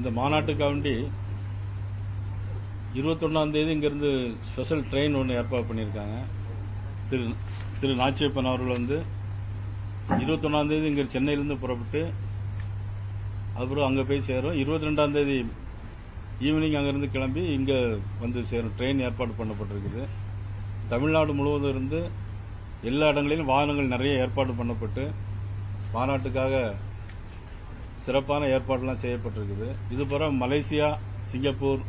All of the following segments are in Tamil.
இந்த மாநாட்டுக்காண்டி 21ஆம் தேதி இங்கிருந்து ஸ்பெஷல் ட்ரெயின் ஒன்று ஏற்பாடு பண்ணியிருக்காங்க. திரு நாச்சியப்பன் அவர்கள் வந்து 21ஆம் தேதி இங்கே சென்னையிலிருந்து புறப்பட்டு அப்புறம் அங்கே போய் சேரும். 22ஆம் தேதி ஈவினிங் அங்கிருந்து கிளம்பி இங்கே வந்து சேரும் ட்ரெயின் ஏற்பாடு பண்ணப்பட்டிருக்குது. தமிழ்நாடு முழுவதும் இருந்து எல்லா இடங்களிலும் வாகனங்கள் நிறைய ஏற்பாடு பண்ணப்பட்டு மாநாட்டுக்காக சிறப்பான ஏற்பாடுலாம் செய்யப்பட்டிருக்குது. இது பிற மலேசியா, சிங்கப்பூர்,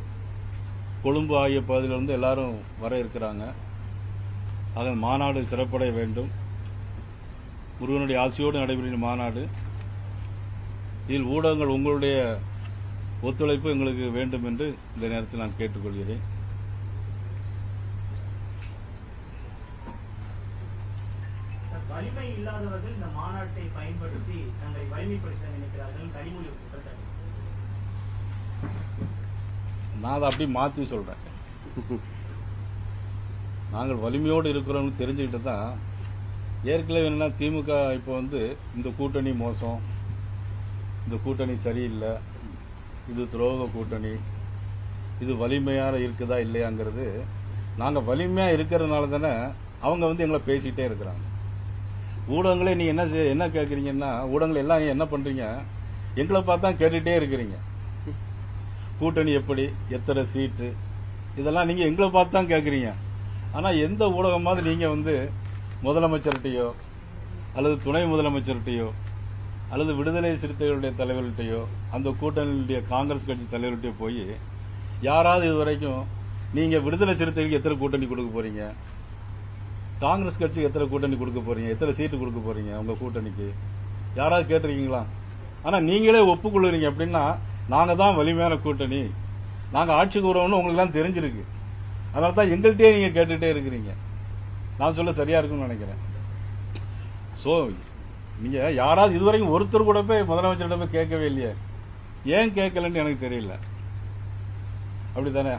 கொழும்பு ஆகிய பகுதியிலிருந்து எல்லாரும் வர இருக்கிறாங்க. ஆக மாநாடு சிறப்படைய வேண்டும். முருகனுடைய ஆசையோடு நடைபெறும் மாநாடு. இதில் ஊடகங்கள் உங்களுடைய ஒத்துழைப்பு எங்களுக்கு வேண்டும் என்று இந்த நேரத்தில் நான் கேட்டுக்கொள்கிறேன். வலிமை இல்லாதவர்கள் இந்த மாநாட்டை பயன்படுத்தி தங்களை வலிமைப்படுத்த நினைக்கிறார்கள். கனிமொழி நான் அதை அப்படி மாற்றி சொல்றேன். நாங்கள் வலிமையோடு இருக்கிறோம்னு தெரிஞ்சுக்கிட்டு தான் ஏற்கனவே என்னன்னா திமுக இப்போ வந்து இந்த கூட்டணி மோசம், இந்த கூட்டணி சரியில்லை, இது துரோக கூட்டணி, இது வலிமையாக இருக்குதா இல்லையாங்கிறது நாங்கள் வலிமையாக இருக்கிறதுனால தானே அவங்க வந்து எங்களை பேசிக்கிட்டே இருக்கிறாங்க. ஊடகங்களே நீ என்ன கேட்குறீங்கன்னா, ஊடகங்கள் எல்லாம் நீ என்ன பண்றீங்க, எங்களை பார்த்தா கேட்டுட்டே இருக்கிறீங்க. கூட்டணி எப்படி, எத்தனை சீட்டு, இதெல்லாம் நீங்க எங்களை பார்த்து தான் கேட்குறீங்க. ஆனா எந்த ஊடகமாவது நீங்க வந்து முதலமைச்சர்கிட்டையோ அல்லது துணை முதலமைச்சர்கிட்டையோ அல்லது விடுதலை சிறுத்தைகளுடைய தலைவர்கிட்டையோ அந்த கூட்டணியுடைய காங்கிரஸ் கட்சி தலைவர்கிட்டயோ போய் யாராவது இது வரைக்கும் நீங்க விடுதலை சிறுத்தைகளுக்கு எத்தனை கூட்டணி கொடுக்க போறீங்க, காங்கிரஸ் கட்சிக்கு எத்தனை கூட்டணி கொடுக்க போறீங்க, எத்தனை சீட்டு கொடுக்க போறீங்க உங்க கூட்டணிக்கு, யாராவது கேட்டிருக்கீங்களா? ஆனா நீங்களே ஒப்புக்கொள்ளுறீங்க. அப்படின்னா நாங்க தான் வலிமையான கூட்டணி, நாங்க ஆட்சிக்கு வருவோம்னு உங்களுக்கு எல்லாம் தெரிஞ்சிருக்கு. அதனால தான் எங்கள்கிட்டயே நீங்க கேட்டுட்டே இருக்கிறீங்க. நான் சொல்ல சரியா இருக்கும்னு நினைக்கிறேன். சோ நீங்க யாராவது இதுவரைக்கும் ஒருத்தர் கூட போய் முதலமைச்சரிடம் போய் கேட்கவே இல்லையே. ஏன் கேட்கலன்னு எனக்கு தெரியல. அப்படித்தானே?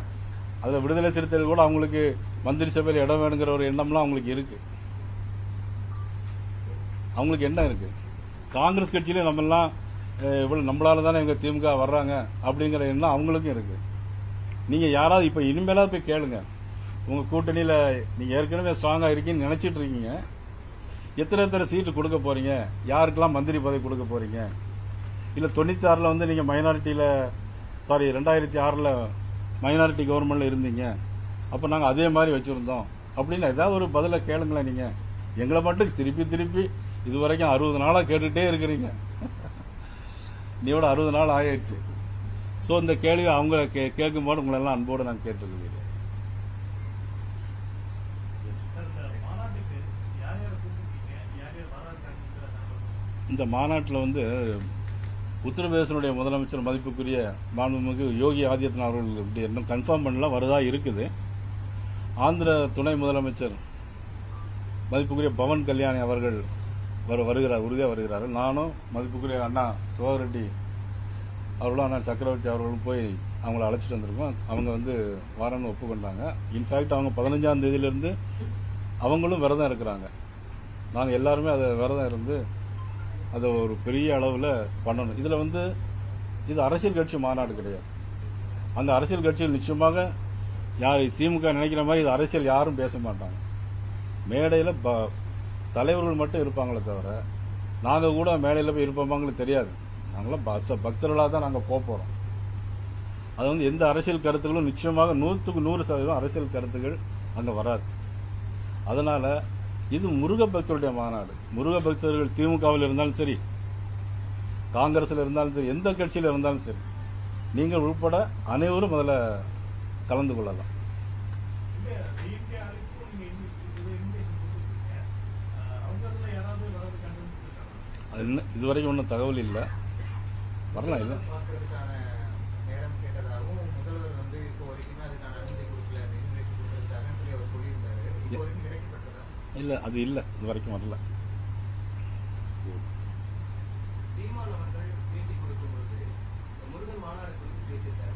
அதுல விடுதலை சிறுத்தைகள் கூட அவங்களுக்கு மந்திரி சபையில் இடம் வேணுங்கிற ஒரு எண்ணம்லாம் அவங்களுக்கு இருக்கு. அவங்களுக்கு என்ன இருக்கு? காங்கிரஸ் கட்சியில நம்ம எல்லாம் இவ்வளவு நம்மளால தானே இவங்க திமுக வர்றாங்க அப்படிங்கிற எண்ணம் அவங்களுக்கும் இருக்கு. நீங்க யாராவது இப்ப இனிமேலாவது போய் கேளுங்க. உங்க கூட்டணியில நீங்க ஏற்கனவே ஸ்ட்ராங்கா இருக்கீங்கன்னு நினைச்சிட்டு இருக்கீங்க. எத்தனை சீட்டு கொடுக்க போறீங்க, யாருக்கெல்லாம் மந்திரி பதவி கொடுக்க போறீங்க, இல்ல 96ல வந்து நீங்க மைனாரிட்டியில 2006ல மைனாரிட்டி கவர்மெண்ட்ல இருந்தீங்க, அப்ப நாங்க அதே மாதிரி வச்சிருந்தோம் அப்படின்னு ஏதாவது ஒரு பதில கேளுங்களேன். நீங்க எங்களை மட்டும் திருப்பி இதுவரைக்கும் 60 நாளா கேட்டுட்டே இருக்கிறீங்க. நீயோட 60 நாள் ஆயிடுச்சு. சோ இந்த கேள்வி அவங்க கேட்கும்போது உங்களை எல்லாம் அன்போடு நான் கேட்டுருக்கிறேன். இந்த மாநாட்டில் வந்து உத்தரப்பிரதேசனுடைய முதலமைச்சர் மதிப்புக்குரிய மாண்புமிகு யோகி ஆதித்யநாத் அவர்கள் இப்படி இன்னும் கன்ஃபார்ம் பண்ணல, வருதா இருக்குது. ஆந்திர துணை முதலமைச்சர் மதிப்புக்குரிய பவன் கல்யாணி அவர்கள் உறுதியாக வருகிறார்கள். நானும் மதிப்புக்குரிய அண்ணா சோகரெட்டி அவர்களும் அண்ணா சக்கரவர்த்தி அவர்களும் போய் அவங்கள அழைச்சிட்டு வந்திருக்கோம். அவங்க வந்து வாரம்னு ஒப்புக்கொண்டாங்க. இன்ஃபேக்ட் அவங்க 15ஆம் தேதியிலிருந்து அவங்களும் விரதம் இருக்கிறாங்க. நாங்கள் எல்லாருமே அதை விரதம் இருந்து அதை ஒரு பெரிய அளவில் பண்ணணும். இதில் வந்து இது அரசியல் கட்சி மாநாடு கிடையாது. அந்த அரசியல் கட்சியில் நிச்சயமாக யார் திமுக நினைக்கிற மாதிரி இது அரசியல் யாரும் பேச மாட்டாங்க. மேடையில் தலைவர்கள் மட்டும் இருப்பாங்களே தவிர நாங்கள் கூட மேடையில் போய் இருப்போமாங்களுக்கு தெரியாது. நாங்களாம் பக்தர்களாக தான் நாங்கள் போகிறோம். அது வந்து எந்த அரசியல் கருத்துக்களும் நிச்சயமாக 100% அரசியல் கருத்துக்கள் அங்கே வராது. அதனால இது முருக பக்தருடைய மாநாடு. முருக பக்தர்கள் திமுகவில் இருந்தாலும் சரி, காங்கிரஸில் இருந்தாலும் சரி, எந்த கட்சியில் இருந்தாலும் சரி, நீங்கள் உட்பட அனைவரும் முதல்ல கலந்து கொள்ளலாம். இதுவரைக்கும் ஒன்றும் தகவல் இல்லை, வரலாம் இல்லை. இல்ல அது இல்ல, இது வரைக்கும் வரல.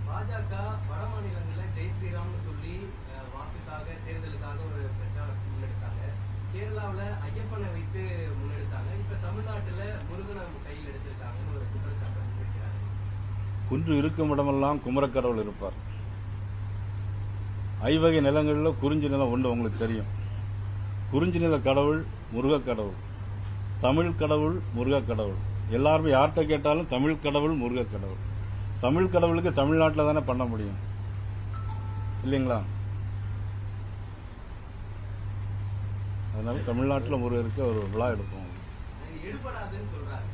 பாஜக வட மாநிலங்களில் ஜெய் ஸ்ரீராம்னு சொல்லி வாக்குக்காக தேர்தலுக்காக ஒரு பிரச்சாரம் முன்னெடுத்தாங்க. கேரளாவில் ஐயப்பனை வைத்து முன்னெடுத்தாங்க. இப்ப தமிழ்நாட்டில் முருகனை கையில் எடுத்திருக்காங்கன்னு ஒரு குற்றச்சாட்டு முன்வைக்கிறாங்க. குன்று இருக்கும் இடமெல்லாம் குமரக்கடவுள் இருப்பார். ஐவகை நிலங்களில் குறிஞ்சி நிலம் ஒன்று உங்களுக்கு தெரியும். குறிஞ்சி நில கடவுள் முருகக் கடவுள், தமிழ் கடவுள் முருகக் கடவுள். எல்லாருமே யார்கிட்ட கேட்டாலும் தமிழ் கடவுள் முருகக் கடவுள். தமிழ் கடவுளுக்கு தமிழ்நாட்டில் தானே பண்ண முடியும் இல்லைங்களா? அதனால தமிழ்நாட்டில் முருகருக்கு ஒரு விழா எடுப்போம். இது எடுபடாதுன்னு சொல்றாரு.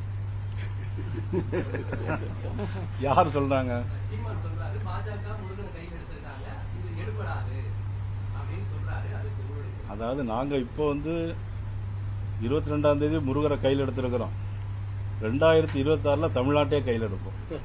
யார் சொல்றாங்க? சீமான் சொல்றாரு பாஜக முருகன் கையில் எடுத்திருக்காங்க, இது எடுபடாது அப்படின்னு சொல்றாரு. அதுக்கு உங்களுடைய அதாவது நாங்கள் இப்போ 22ஆம் தேதி முருகரை கையில் எடுத்திருக்கிறோம். 2026 தமிழ்நாட்டையே கையில் எடுப்போம்.